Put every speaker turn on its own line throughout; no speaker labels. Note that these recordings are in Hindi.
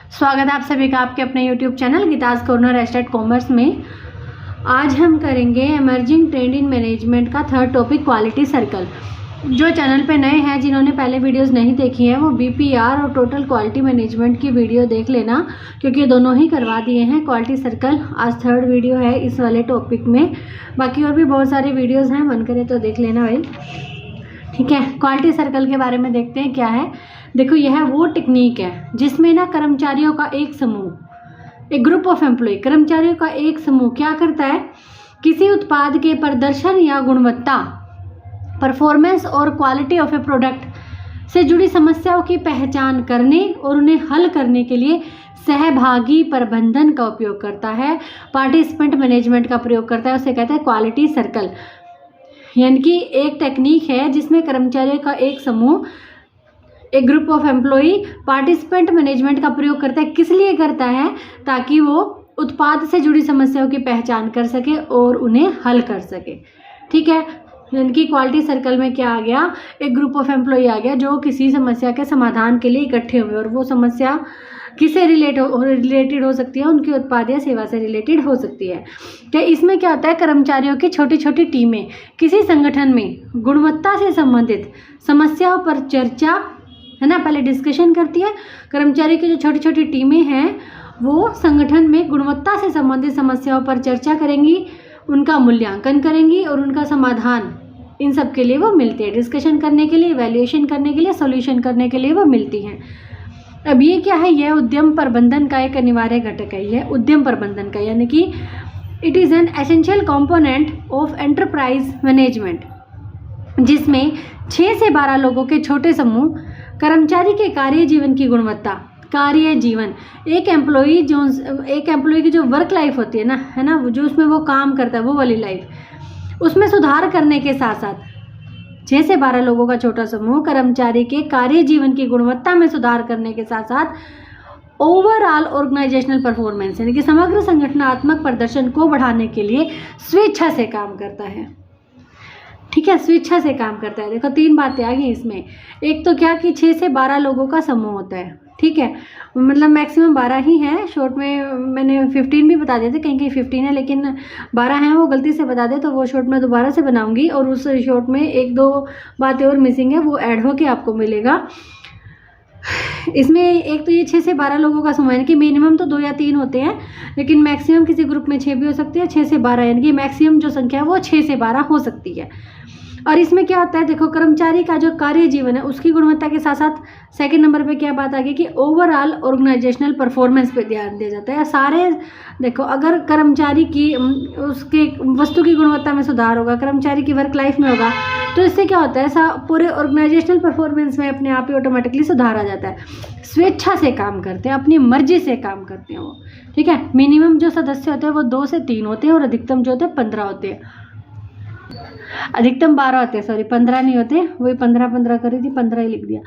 स्वागत है आप सभी का आपके अपने YouTube channel Geeta's corner estate commerce में। आज हम करेंगे इमर्जिंग ट्रेंड इन मैनेजमेंट का थर्ड टॉपिक क्वालिटी सर्कल। जो चैनल पे नए हैं, जिन्होंने पहले वीडियोस नहीं देखी हैं, वो BPR और टोटल क्वालिटी मैनेजमेंट की वीडियो देख लेना, क्योंकि ये दोनों ही करवा दिए हैं। क्वालिटी सर्कल आज थर्ड वीडियो है इस वाले टॉपिक में। बाकी और भी बहुत सारे वीडियोज़ हैं, मन करे तो देख लेना भाई। ठीक है, क्वालिटी सर्कल के बारे में देखते हैं क्या है। देखो, यह वो टेक्निक है जिसमें ना कर्मचारियों का एक समूह, एक ग्रुप ऑफ एम्प्लॉय, कर्मचारियों का एक समूह क्या करता है, किसी उत्पाद के प्रदर्शन या गुणवत्ता, परफॉर्मेंस और क्वालिटी ऑफ ए प्रोडक्ट से जुड़ी समस्याओं की पहचान करने और उन्हें हल करने के लिए सहभागी प्रबंधन का उपयोग करता है, पार्टिसिपेंट मैनेजमेंट का प्रयोग करता है। उसे कहते हैं क्वालिटी सर्कल। यानी कि एक टेक्निक है जिसमें कर्मचारियों का एक समूह, एक group of employee participant management का प्रयोग करता है। किस लिए करता है? ताकि वो उत्पाद से जुड़ी समस्याओं की पहचान कर सके और उन्हें हल कर सके। ठीक है, यानी कि क्वालिटी सर्कल में क्या आ गया, एक ग्रुप ऑफ एम्प्लॉई आ गया जो किसी समस्या के समाधान के लिए इकट्ठे हुए, और वो समस्या किससे रिलेटेड हो सकती है, उनके उत्पाद या सेवा से रिलेटेड हो सकती है। क्या इसमें क्या होता है, कर्मचारियों की छोटी छोटी टीमें किसी संगठन में गुणवत्ता से संबंधित समस्याओं पर चर्चा, है ना, पहले डिस्कशन करती है। कर्मचारी की जो छोटी छोटी टीमें हैं वो संगठन में गुणवत्ता से संबंधित समस्याओं पर चर्चा करेंगी, उनका मूल्यांकन करेंगी और उनका समाधान, इन सब के लिए वो मिलती है। डिस्कशन करने के लिए, वैल्यूएशन करने के लिए, सॉल्यूशन करने के लिए वो मिलती हैं। अब ये क्या है, यह उद्यम प्रबंधन का एक अनिवार्य घटक है। यह उद्यम प्रबंधन का, यानी कि it is an essential component of enterprise management, जिसमें 6 से 12 लोगों के छोटे समूह कर्मचारी के कार्य जीवन की गुणवत्ता, कार्य जीवन, एक एम्प्लॉई की जो वर्क लाइफ होती है ना, है ना, जो उसमें वो काम करता है, वो वाली लाइफ, उसमें सुधार करने के साथ साथ 6 से 12 लोगों का छोटा समूह कर्मचारी के कार्य जीवन की गुणवत्ता में सुधार करने के साथ साथ ओवरऑल ऑर्गेनाइजेशनल परफॉर्मेंस, यानी कि समग्र संगठनात्मक प्रदर्शन को बढ़ाने के लिए स्वेच्छा से काम करता है। ठीक है, स्वेच्छा से काम करता है। देखो, 3 बातें आ गई इसमें। एक तो क्या कि 6 से 12 लोगों का समूह होता है। ठीक है, मतलब मैक्सिमम 12 ही है। शॉर्ट में मैंने 15 भी बता दिए थे, कहीं कहीं 15 है, लेकिन 12 हैं, वो गलती से बता दे तो वो शॉर्ट में दोबारा से बनाऊंगी, और उस शॉर्ट में 1-2 बातें और मिसिंग है, वो ऐड होके आपको मिलेगा। इसमें एक तो ये 6 से 12 लोगों का समूह, यानी कि मिनिमम तो 2 या 3 होते हैं, लेकिन मैक्सिमम किसी ग्रुप में 6 भी हो सकती है, 6 से 12, यानी कि मैक्सिमम जो संख्या है वो 6 से 12 हो सकती है। और इसमें क्या होता है, देखो, कर्मचारी का जो कार्य जीवन है उसकी गुणवत्ता के साथ साथ सेकंड नंबर पे क्या बात आ गई कि ओवरऑल ऑर्गेनाइजेशनल परफॉर्मेंस पे ध्यान दिया जाता है। सारे देखो, अगर कर्मचारी की उसके वस्तु की गुणवत्ता में सुधार होगा, कर्मचारी की वर्क लाइफ में होगा, तो इससे क्या होता है, पूरे ऑर्गेनाइजेशनल परफॉर्मेंस में अपने आप ही ऑटोमेटिकली सुधार आ जाता है। स्वेच्छा से काम करते हैं, अपनी मर्जी से काम करते हैं वो। ठीक है, मिनिमम जो सदस्य होते हैं वो 2 से 3 होते हैं, और अधिकतम जो होते हैं 15 होते हैं। अधिकतम 12 होते हैं, सॉरी 15 नहीं होते, वही 15 करी थी, 15 ही लिख दिया।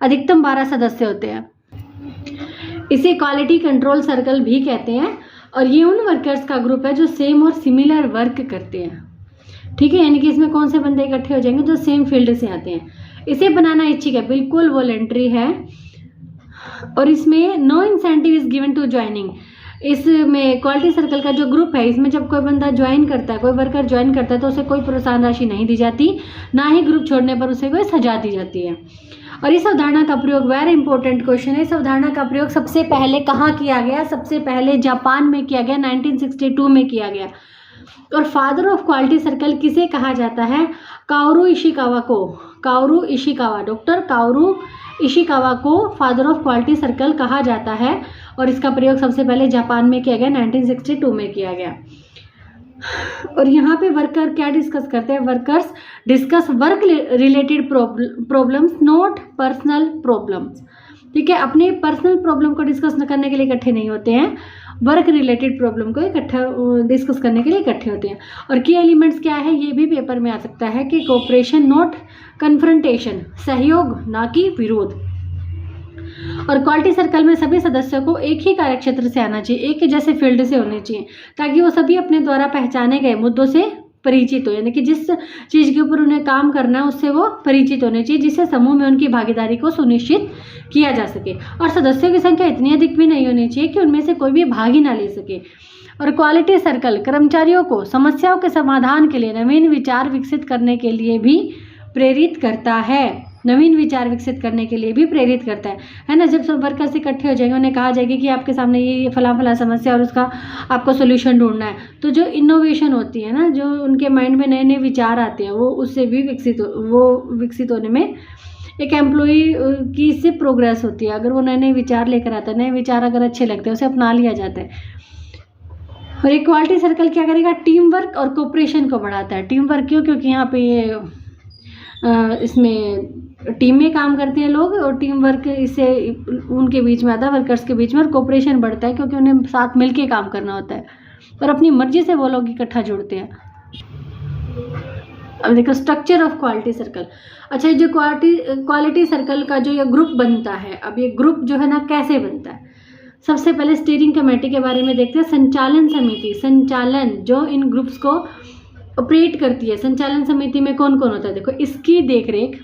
अधिकतम 12 सदस्य होते हैं। इसे क्वालिटी कंट्रोल सर्कल भी कहते हैं, और ये उन वर्कर्स का ग्रुप है जो सेम और सिमिलर वर्क करते हैं। ठीक है, यानी कि इसमें कौन से बंदे इकट्ठे हो जाएंगे, जो सेम फील्ड से आते हैं। इसे बनाना ऐच्छिक है, बिल्कुल वॉलंटरी है, और इसमें no incentive is given to joining. इसमें क्वालिटी सर्कल का जो ग्रुप है, इसमें जब कोई बंदा ज्वाइन करता है, कोई वर्कर ज्वाइन करता है, तो उसे कोई प्रोत्साहन राशि नहीं दी जाती, ना ही ग्रुप छोड़ने पर उसे कोई सजा दी जाती है। और इस अवधारणा का प्रयोग, वेरी इंपॉर्टेंट क्वेश्चन है, इस अवधारणा का प्रयोग सबसे पहले कहाँ किया गया? सबसे पहले जापान में किया गया, 1962 में किया गया। और फादर ऑफ क्वालिटी सर्कल किसे कहा जाता है? काओरू इशिकावा को, Kaoru Ishikawa, doctor Kaoru Ishikawa को फादर ऑफ क्वालिटी सर्कल कहा जाता है। और इसका प्रयोग सबसे पहले जापान में किया गया, 1962 में किया गया। और यहाँ पे वर्कर क्या डिस्कस करते हैं? Workers discuss work related problems, not personal problems. ठीक है, अपने पर्सनल प्रॉब्लम को डिस्कस करने के लिए इकट्ठे नहीं होते हैं, वर्क रिलेटेड प्रॉब्लम को इकट्ठा डिस्कस करने के लिए इकट्ठे होते हैं। और की एलिमेंट्स क्या है, ये भी पेपर में आ सकता है कि कोऑपरेशन नॉट कन्फ्रंटेशन, सहयोग ना कि विरोध। और क्वालिटी सर्कल में सभी सदस्यों को एक ही कार्यक्षेत्र से आना चाहिए, एक ही जैसे फील्ड से होने चाहिए, ताकि वो सभी अपने द्वारा पहचाने गए मुद्दों से परिचित हो, यानी कि जिस चीज़ के ऊपर उन्हें काम करना है उससे वो परिचित होने चाहिए, जिससे समूह में उनकी भागीदारी को सुनिश्चित किया जा सके। और सदस्यों की संख्या इतनी अधिक भी नहीं होनी चाहिए कि उनमें से कोई भी भाग ही ना ले सके। और क्वालिटी सर्कल कर्मचारियों को समस्याओं के समाधान के लिए नवीन विचार विकसित करने के लिए भी प्रेरित करता है, नवीन विचार विकसित करने के लिए भी प्रेरित करता है ना। जब सब वर्कर्स इकट्ठे हो जाएंगे, उन्हें कहा जाएगा कि आपके सामने ये फला समस्या और उसका आपको सोल्यूशन ढूंढना है, तो जो इनोवेशन होती है ना, जो उनके माइंड में नए नए विचार आते हैं, वो उससे भी विकसित होने में एक एम्प्लॉई की इससे प्रोग्रेस होती है। अगर वो नए नए विचार लेकर आता है, नए विचार अगर अच्छे लगते हैं, उसे अपना लिया जाता है। और एक क्वालिटी सर्कल क्या करेगा, टीम वर्क और कोऑपरेशन को बढ़ाता है। टीम वर्क क्यों, क्योंकि यहाँ पे ये इसमें टीम में काम करते हैं लोग, और टीम वर्क इससे उनके बीच में आता है, वर्कर्स के बीच में। और कोऑपरेशन बढ़ता है क्योंकि उन्हें साथ मिलके काम करना होता है और अपनी मर्जी से वो लोग इकट्ठा जुड़ते हैं। अब देखो स्ट्रक्चर ऑफ क्वालिटी सर्कल। अच्छा, ये जो क्वालिटी सर्कल का जो ये ग्रुप बनता है, अब ये ग्रुप जो है ना कैसे बनता है, सबसे पहले स्टीयरिंग कमेटी के बारे में देखते हैं। संचालन समिति, संचालन जो इन ग्रुप्स को ऑपरेट करती है, संचालन समिति में कौन कौन होता है, देखो इसकी देखरेख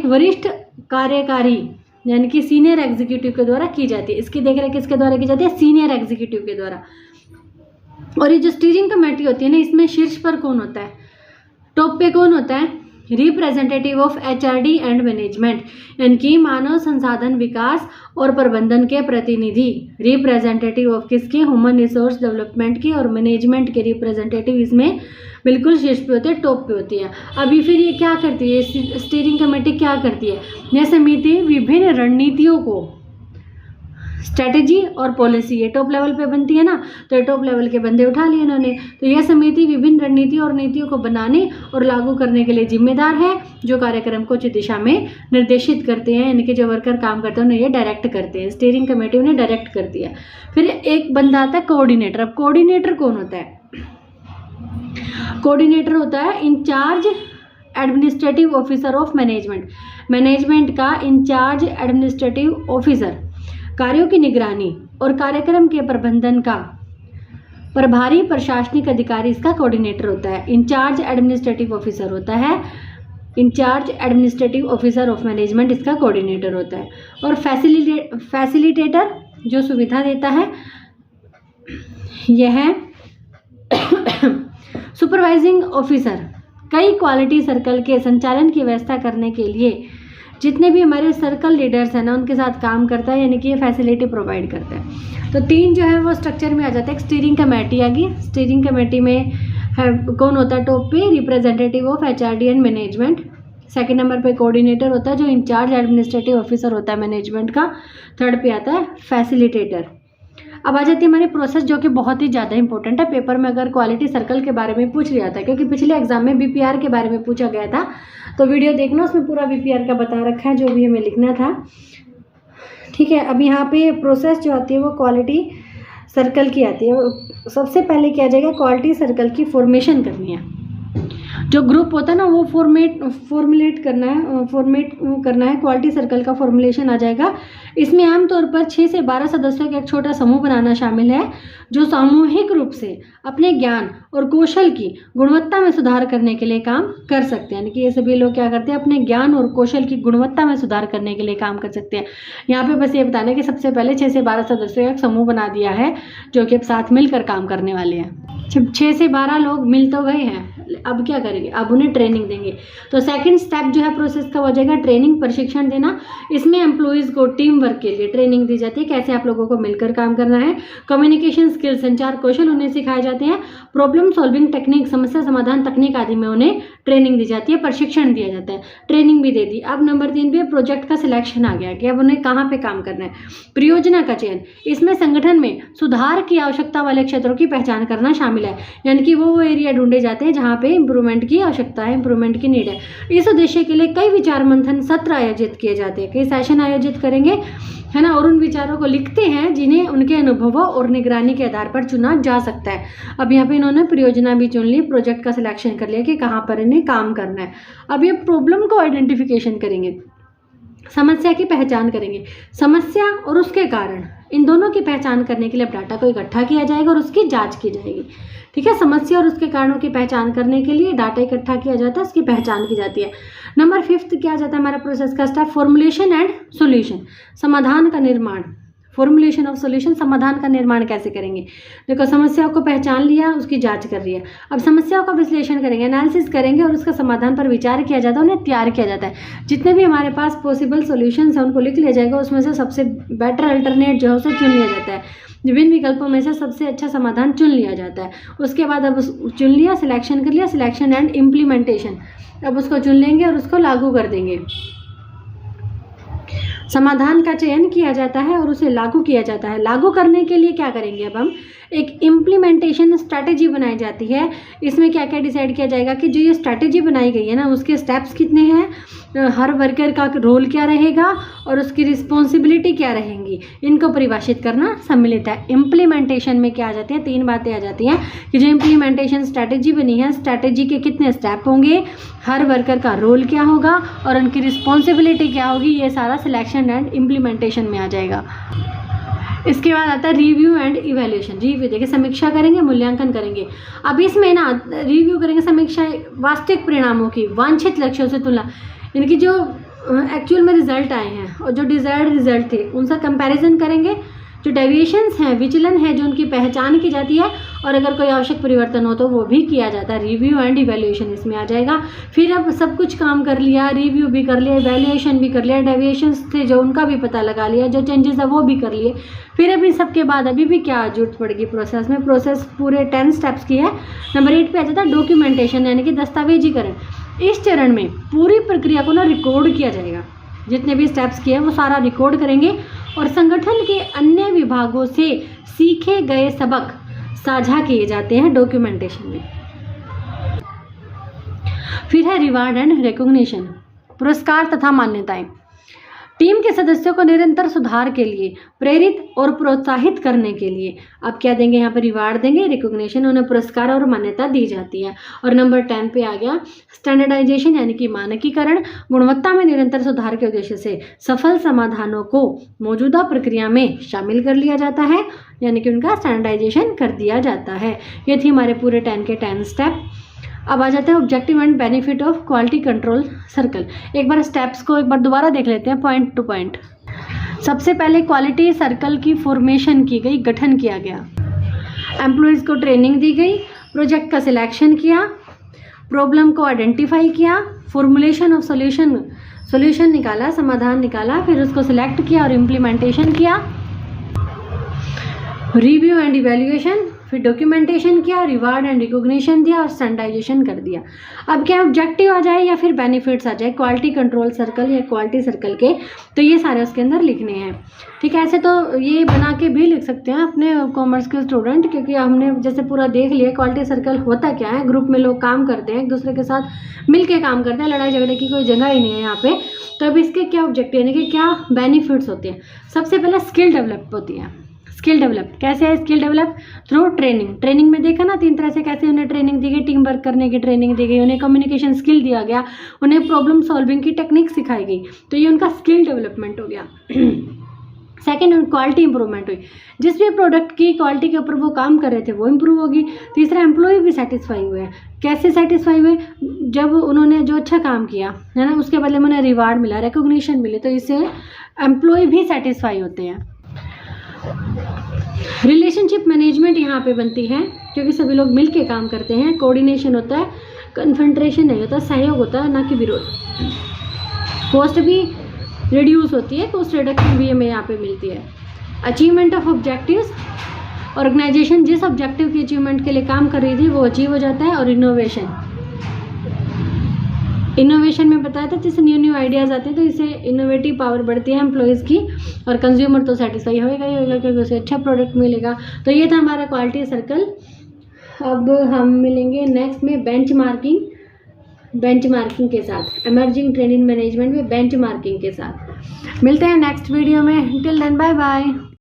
वरिष्ठ कार्यकारी यानी कि सीनियर एग्जीक्यूटिव के द्वारा की जाती है। इसकी देखरेख किसके द्वारा की जाती है, सीनियर एग्जीक्यूटिव के द्वारा। और ये जो स्टीयरिंग कमेटी होती है ना, इसमें शीर्ष पर कौन होता है, टॉप पे कौन होता है, representative of HRD and management, यानी कि मानव संसाधन विकास और प्रबंधन के प्रतिनिधि। रिप्रेजेंटेटिव ऑफ किसके, ह्यूमन रिसोर्स डेवलपमेंट की, और मैनेजमेंट के रिप्रेजेंटेटिव इसमें बिल्कुल शीर्ष पे होते हैं, टॉप पे होती है। अभी फिर ये क्या करती है, स्टीयरिंग कमेटी क्या करती है, यह समिति विभिन्न रणनीतियों को, स्ट्रेटेजी और पॉलिसी, ये टॉप लेवल पे बनती है ना, तो ये टॉप लेवल के बंदे उठा लिए इन्होंने। तो यह समिति विभिन्न रणनीतियों और नीतियों को बनाने और लागू करने के लिए जिम्मेदार है, जो कार्यक्रम को उचित दिशा में निर्देशित करते हैं, यानी कि जो वर्कर काम करते हैं उन्हें ये डायरेक्ट करते हैं। स्टीयरिंग कमेटी उन्हें डायरेक्ट करती है। फिर एक बंदा आता है कोऑर्डिनेटर। अब कोऑर्डिनेटर कौन होता है, कोऑर्डिनेटर होता है incharge administrative officer of management, management का इंचार्ज एडमिनिस्ट्रेटिव ऑफिसर, कार्यों की निगरानी और कार्यक्रम के प्रबंधन का प्रभारी प्रशासनिक अधिकारी इसका कोऑर्डिनेटर होता है। इंचार्ज एडमिनिस्ट्रेटिव ऑफिसर होता है, incharge administrative officer of management इसका कोऑर्डिनेटर होता है। और फैसिलिटेटर जो सुविधा देता है, यह है सुपरवाइजिंग ऑफिसर। कई क्वालिटी सर्कल के संचालन की व्यवस्था करने के लिए जितने भी हमारे सर्कल लीडर्स हैं ना, उनके साथ काम करता है, यानी कि ये फैसिलिटी प्रोवाइड करता है। तो तीन जो है वो स्ट्रक्चर में आ जाता है। एक स्टीयरिंग कमेटी आ गई, स्टीयरिंग कमेटी में है कौन होता है, टॉप पे representative of HRD and management. Second number पे कोऑर्डिनेटर होता है जो इंचार्ज एडमिनिस्ट्रेटिव ऑफिसर होता है मैनेजमेंट का। थर्ड पे आता है फैसिलिटेटर। अब आ जाती है हमारी प्रोसेस, जो कि बहुत ही ज़्यादा इंपॉर्टेंट है। पेपर में अगर क्वालिटी सर्कल के बारे में पूछ लिया था, क्योंकि पिछले एग्जाम में बीपीआर के बारे में पूछा गया था, तो वीडियो देखना, उसमें पूरा बीपीआर का बता रखा है जो भी हमें लिखना था। ठीक है, अब यहाँ पे प्रोसेस जो आती है वो क्वालिटी सर्कल की आती है। सबसे पहले क्या जाएगा, क्वालिटी सर्कल की फॉर्मेशन करनी है। जो ग्रुप होता है ना वो फॉर्मुलेट करना है। क्वालिटी सर्कल का फॉर्मुलेशन आ जाएगा। इसमें आमतौर पर 6 से 12 सदस्यों का एक छोटा समूह बनाना शामिल है, जो सामूहिक रूप से अपने ज्ञान और कौशल की गुणवत्ता में सुधार करने के लिए काम कर सकते हैं। यानी कि ये सभी लोग क्या करते हैं, अपने ज्ञान और कौशल की गुणवत्ता में सुधार करने के लिए काम कर सकते हैं। यहाँ पे बस ये बताना है कि सबसे पहले 6 से 12 सदस्यों का एक समूह बना दिया है, जो कि अब साथ मिलकर काम करने वाले हैं। जब 6 से 12 लोग मिल तो गए हैं, अब क्या करेंगे, अब उन्हें ट्रेनिंग देंगे। तो सेकंड स्टेप जो है प्रोसेस का हो जाएगा ट्रेनिंग, प्रशिक्षण देना। इसमें एम्प्लॉइज़ को टीम वर्क के लिए ट्रेनिंग दी जाती है, कैसे आप लोगों को मिलकर काम करना है। कम्युनिकेशन स्किल, संचार कौशल उन्हें सिखाए जाते हैं। प्रॉब्लम सॉल्विंग टेक्निक, समस्या समाधान तकनीक आदि में उन्हें ट्रेनिंग दी जाती है, प्रशिक्षण दिया जाता है। ट्रेनिंग भी दे दी। अब नंबर 3 पे प्रोजेक्ट का सिलेक्शन आ गया कि अब उन्हें कहाँ पे काम करना है। परियोजना का चयन, इसमें संगठन में सुधार की आवश्यकता वाले क्षेत्रों की पहचान करना शामिल है, यानी कि वो एरिया ढूंढे जाते हैं जहाँ पे इंप्रूवमेंट की आवश्यकता है, इंप्रूवमेंट की नीड है। इस उद्देश्य के लिए कई विचार मंथन सत्र आयोजित किए जाते हैं, कई सेशन आयोजित करेंगे, है ना, और उन विचारों को लिखते हैं जिन्हें उनके अनुभवों और निगरानी के आधार पर चुना जा सकता है। अब यहाँ पे इन्होंने परियोजना भी चुन ली, प्रोजेक्ट का सिलेक्शन कर लिया कि कहाँ पर इन्हें काम करना है। अब ये प्रॉब्लम को आइडेंटिफिकेशन करेंगे समस्या की पहचान करेंगे। समस्या और उसके कारण, इन दोनों की पहचान करने के लिए अब डाटा को इकट्ठा किया जाएगा और उसकी जांच की जाएगी। ठीक है, समस्या और उसके कारणों की पहचान करने के लिए डाटा इकट्ठा किया जाता है, उसकी पहचान की जाती है। नंबर 5 क्या जाता है हमारा प्रोसेस का स्टेप, फॉर्मुलेशन एंड सॉल्यूशन, समाधान का निर्माण। फॉर्मुलेशन ऑफ सॉल्यूशन, समाधान का निर्माण कैसे करेंगे। देखो, समस्याओं को पहचान लिया, उसकी जांच कर रही है, अब समस्याओं का विश्लेषण करेंगे, एनालिसिस करेंगे और उसका समाधान पर विचार किया जाता है, उन्हें तैयार किया जाता है। जितने भी हमारे पास पॉसिबल सॉल्यूशंस हैं उनको लिख लिया जाएगा, उसमें से सबसे बेटर अल्टरनेट जो है उसे चुन लिया जाता है। विभिन्न विकल्पों में से सबसे अच्छा समाधान चुन लिया जाता है। उसके बाद अब चुन लिया, सिलेक्शन कर लिया, सिलेक्शन एंड इम्प्लीमेंटेशन, अब उसको चुन लेंगे और उसको लागू कर देंगे। समाधान का चयन किया जाता है और उसे लागू किया जाता है। लागू करने के लिए क्या करेंगे, अब हम एक इम्प्लीमेंटेशन स्ट्रैटेजी बनाई जाती है। इसमें क्या क्या डिसाइड किया जाएगा कि जो ये स्ट्रैटेजी बनाई गई है ना, उसके स्टेप्स कितने हैं, हर वर्कर का रोल क्या रहेगा और उसकी रिस्पॉन्सिबिलिटी क्या रहेंगी, इनको परिभाषित करना सम्मिलित है। इम्प्लीमेंटेशन में क्या आ जाती है, 3 बातें आ जाती हैं कि जो इम्प्लीमेंटेशन स्ट्रैटेजी बनी है, स्ट्रैटेजी के कितने स्टेप होंगे, हर वर्कर का रोल क्या होगा और उनकी रिस्पॉन्सिबिलिटी क्या होगी, ये सारा सिलेक्शन एंड इम्प्लीमेंटेशन में आ जाएगा। इसके बाद आता है रिव्यू एंड इवैल्यूएशन। रिव्यू देखिए, समीक्षा करेंगे, मूल्यांकन करेंगे। अब इसमें ना रिव्यू करेंगे, समीक्षा वास्तविक परिणामों की वांछित लक्ष्यों से तुलना, इनकी जो एक्चुअल में रिजल्ट आए हैं और जो डिजायर्ड रिजल्ट थे उनका कंपैरिजन करेंगे। जो डेविएशंस हैं, विचलन है, जो उनकी पहचान की जाती है और अगर कोई आवश्यक परिवर्तन हो तो वो भी किया जाता है। रिव्यू एंड इवैल्यूएशन इसमें आ जाएगा। फिर अब सब कुछ काम कर लिया, रिव्यू भी कर लिया, इवैल्यूएशन भी कर लिया, डेविएशंस थे जो उनका भी पता लगा लिया, जो चेंजेस है वो भी कर लिए। फिर अभी सबके बाद अभी भी क्या जरूरत पड़ेगी प्रोसेस में, प्रोसेस पूरे 10 स्टेप्स की है। नंबर 8 पे आ जाता है डॉक्यूमेंटेशन, यानी कि दस्तावेजीकरण। इस चरण में पूरी प्रक्रिया को ना रिकॉर्ड किया जाएगा, जितने भी स्टेप्स किए हैं वो सारा रिकॉर्ड करेंगे और संगठन के अन्य विभागों से सीखे गए सबक साझा किए जाते हैं डॉक्यूमेंटेशन में। फिर है रिवार्ड एंड रिकॉग्निशन, पुरस्कार तथा मान्यताएं। टीम के सदस्यों को निरंतर सुधार के लिए प्रेरित और प्रोत्साहित करने के लिए आप क्या देंगे, यहाँ पर रिवार्ड देंगे, रिकॉग्निशन, उन्हें पुरस्कार और मान्यता दी जाती है। और नंबर 10 पे आ गया स्टैंडर्डाइजेशन, यानी कि मानकीकरण। गुणवत्ता में निरंतर सुधार के उद्देश्य से सफल समाधानों को मौजूदा प्रक्रिया में शामिल कर लिया जाता है, यानी कि उनका स्टैंडर्डाइजेशन कर दिया जाता है। ये थी हमारे पूरे 10 के 10 स्टेप। अब आ जाते हैं objective and benefit of quality control circle. एक बार स्टेप्स को एक बार दोबारा देख लेते हैं पॉइंट टू पॉइंट। सबसे पहले क्वालिटी सर्कल की फॉर्मेशन की गई, गठन किया गया, एम्प्लॉयज़ को ट्रेनिंग दी गई, प्रोजेक्ट का सिलेक्शन किया, प्रॉब्लम को आइडेंटिफाई किया, फॉर्मुलेशन ऑफ सॉल्यूशन निकाला, समाधान निकाला, फिर उसको सिलेक्ट किया और इम्प्लीमेंटेशन किया, रिव्यू एंड इवैल्यूएशन, फिर डॉक्यूमेंटेशन किया, रिवार्ड एंड रिकॉग्निशन दिया और स्टैंडर्डाइजेशन कर दिया। अब क्या ऑब्जेक्टिव आ जाए या फिर बेनिफिट्स आ जाए क्वालिटी कंट्रोल सर्कल या क्वालिटी सर्कल के, तो ये सारे उसके अंदर लिखने हैं। ठीक है, ऐसे तो ये बना के भी लिख सकते हैं अपने कॉमर्स के स्टूडेंट, क्योंकि हमने जैसे पूरा देख लिया क्वालिटी सर्कल होता क्या है। ग्रुप में लोग काम करते हैं, एक दूसरे के साथ मिल के काम करते हैं, लड़ाई झगड़े की कोई जगह ही नहीं है यहाँ पे। तो अब इसके क्या ऑब्जेक्टिव यानी कि क्या बेनिफिट्स होते हैं। सबसे पहले स्किल डेवलप होती है। स्किल डेवलप कैसे है, skill develop through training. Training में देखा ना 3 तरह से कैसे उन्हें ट्रेनिंग दी गई, टीम वर्क करने की ट्रेनिंग दी गई, उन्हें कम्युनिकेशन स्किल दिया गया, उन्हें प्रॉब्लम सॉल्विंग की टेक्निक सिखाई गई, तो ये उनका स्किल डेवलपमेंट हो गया। सेकेंड, क्वालिटी इंप्रूवमेंट हुई, जिस भी प्रोडक्ट की क्वालिटी के ऊपर वो काम कर रहे थे वो इम्प्रूव होगी। तीसरा, एम्प्लॉय भी सेटिस्फाई हुए हैं। कैसे सेटिस्फाई हुए, जब उन्होंने जो अच्छा काम किया है ना उसके बदले में उन्हें रिवार्ड मिला, रिकॉग्निशन मिले, तो इससे एम्प्लॉय भी सेटिस्फाई होते हैं। रिलेशनशिप मैनेजमेंट यहाँ पे बनती है, क्योंकि सभी लोग मिल के काम करते हैं, कोऑर्डिनेशन होता है, कन्फ्रंट्रेशन नहीं होता, सहयोग होता है, ना कि विरोध। कॉस्ट भी रिड्यूस होती है, कॉस्ट रिडक्शन भी हमें यहाँ पे मिलती है। अचीवमेंट ऑफ ऑब्जेक्टिव्स, ऑर्गेनाइजेशन जिस ऑब्जेक्टिव की अचीवमेंट के लिए काम कर रही थी वो अचीव हो जाता है। और इनोवेशन में बताया था जैसे न्यू आइडियाज़ आते हैं तो इससे इनोवेटिव पावर बढ़ती है एम्प्लॉयज़ की, और कंज्यूमर तो सेटिस्फाई होगा ही होगा क्योंकि उसे अच्छा प्रोडक्ट मिलेगा। तो ये था हमारा क्वालिटी सर्कल। अब हम मिलेंगे नेक्स्ट में बेंचमार्किंग के साथ, इमर्जिंग ट्रेनिंग मैनेजमेंट में बेंचमार्किंग के साथ मिलते हैं नेक्स्ट वीडियो में। Till then bye bye.